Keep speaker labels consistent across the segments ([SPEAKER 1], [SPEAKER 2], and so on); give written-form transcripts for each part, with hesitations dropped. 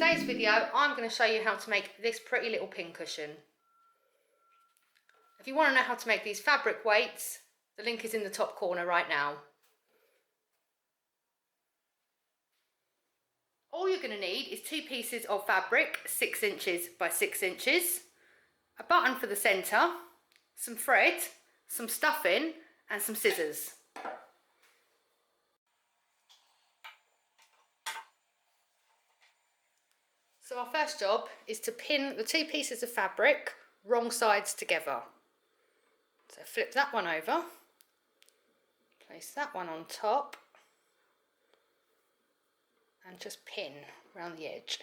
[SPEAKER 1] today's video, I'm going to show you how to make this pretty little pincushion. If you want to know how to make these fabric weights, the link is in the top corner right now. All you're going to need is 2 pieces of fabric, 6 inches by 6 inches, a button for the centre, some thread, some stuffing and some scissors. So our first job is to pin the 2 pieces of fabric wrong sides together. So flip that one over, place that one on top and just pin around the edge.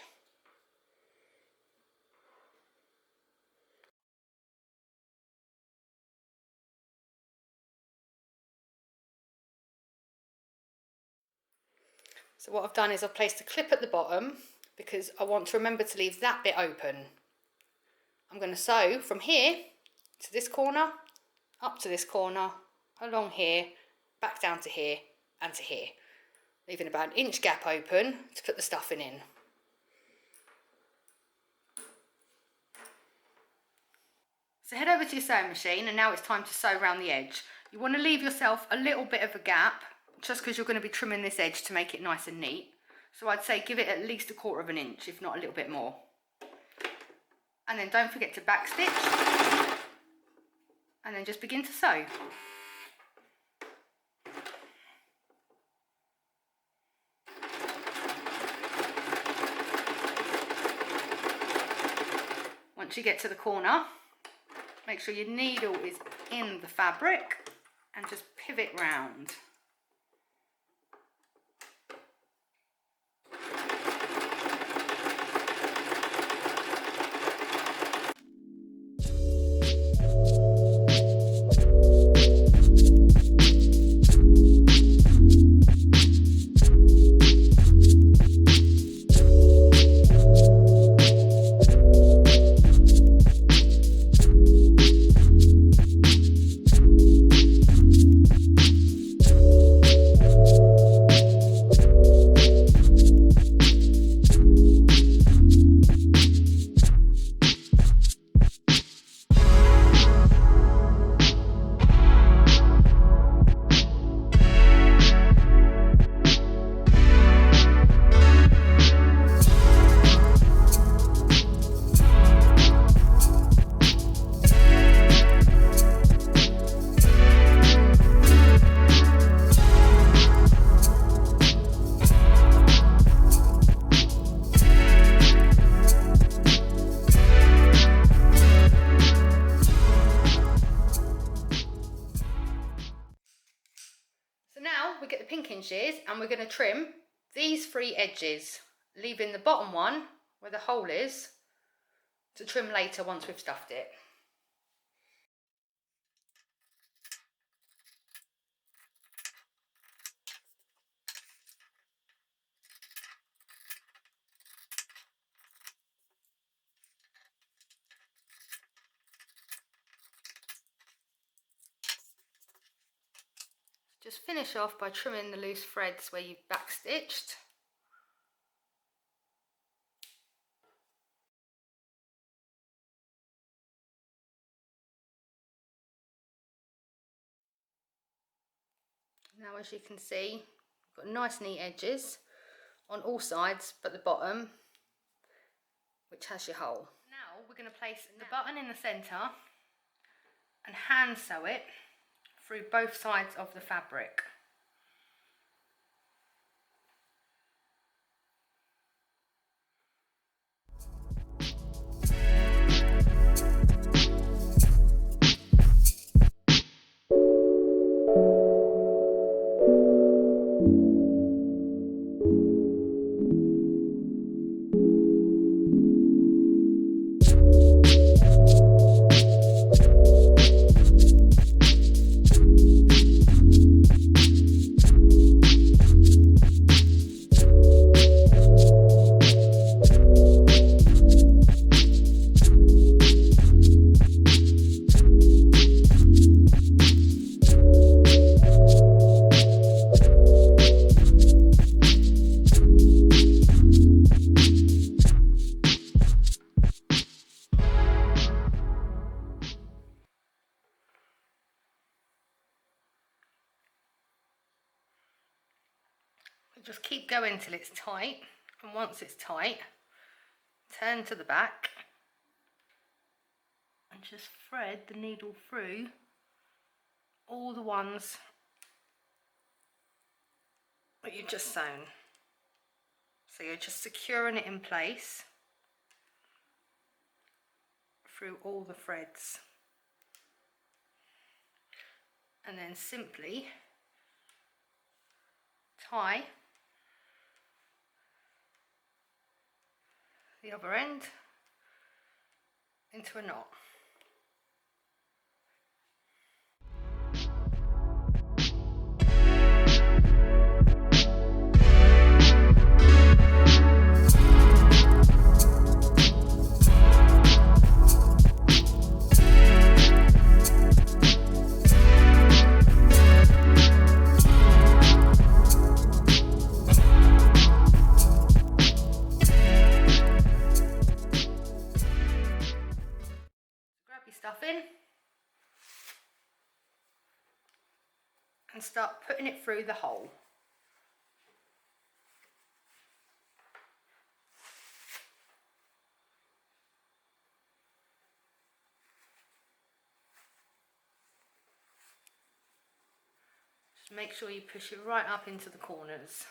[SPEAKER 1] So what I've done is I've placed a clip at the bottom because I want to remember to leave that bit open. I'm going to sew from here to this corner, up to this corner, along here, back down to here and to here, leaving about an inch gap open to put the stuffing in. So head over to your sewing machine and now it's time to sew around the edge. You want to leave yourself a little bit of a gap just because you're going to be trimming this edge to make it nice and neat. So I'd say give it at least 1/4 of an inch, if not a little bit more. And then don't forget to backstitch. And then just begin to sew. Once you get to the corner, make sure your needle is in the fabric and just pivot round. We get the pinking shears and we're going to trim these 3 edges, leaving the bottom one where the hole is to trim later once we've stuffed it. Just finish off by trimming the loose threads where you've backstitched. Now as you can see, we've got nice neat edges on all sides but the bottom, which has your hole. Now we're going to place the button in the centre and hand sew it through both sides of the fabric. Just keep going till it's tight, and once it's tight, turn to the back and just thread the needle through all the ones that you've just sewn. So you're just securing it in place through all the threads, and then simply tie the other end into a knot. Stuff in and start putting it through the hole. Just make sure you push it right up into the corners.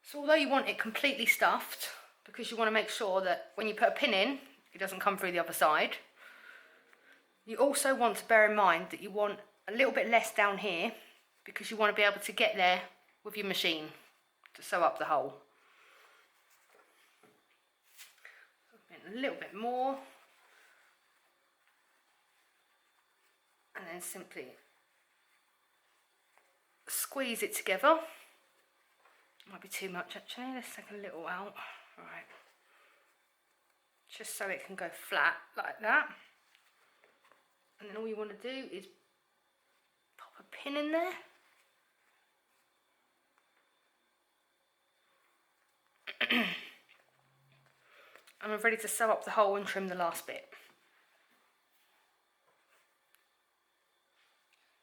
[SPEAKER 1] So although you want it completely stuffed, because you want to make sure that when you put a pin in, it doesn't come through the other side, you also want to bear in mind that you want a little bit less down here, because you want to be able to get there with your machine to sew up the hole. A little bit more, and then simply squeeze it together. Might be too much actually, let's take a little out. Right, just so it can go flat like that, and then all you want to do is pop a pin in there, and we're ready to sew up the hole and trim the last bit.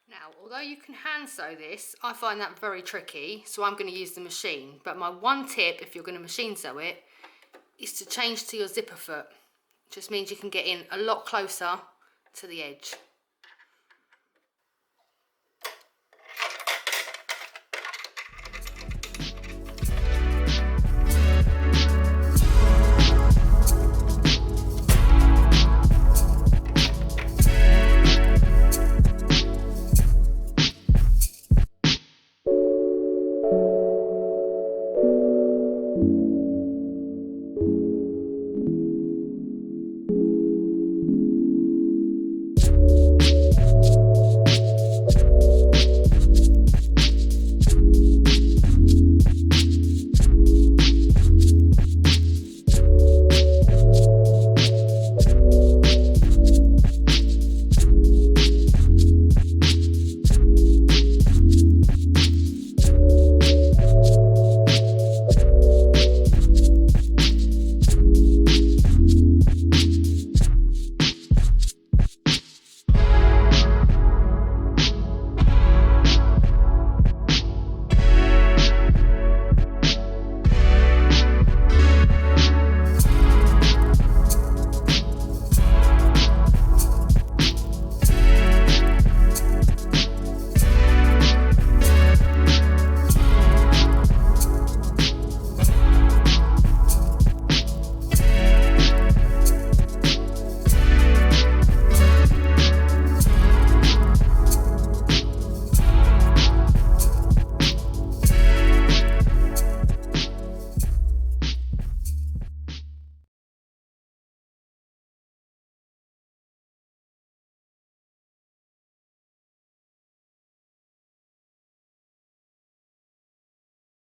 [SPEAKER 1] Now, although you can hand sew this, I find that very tricky, so I'm going to use the machine. But my one tip, if you're going to machine sew it, is to change to your zipper foot. It just means you can get in a lot closer to the edge.
[SPEAKER 2] you.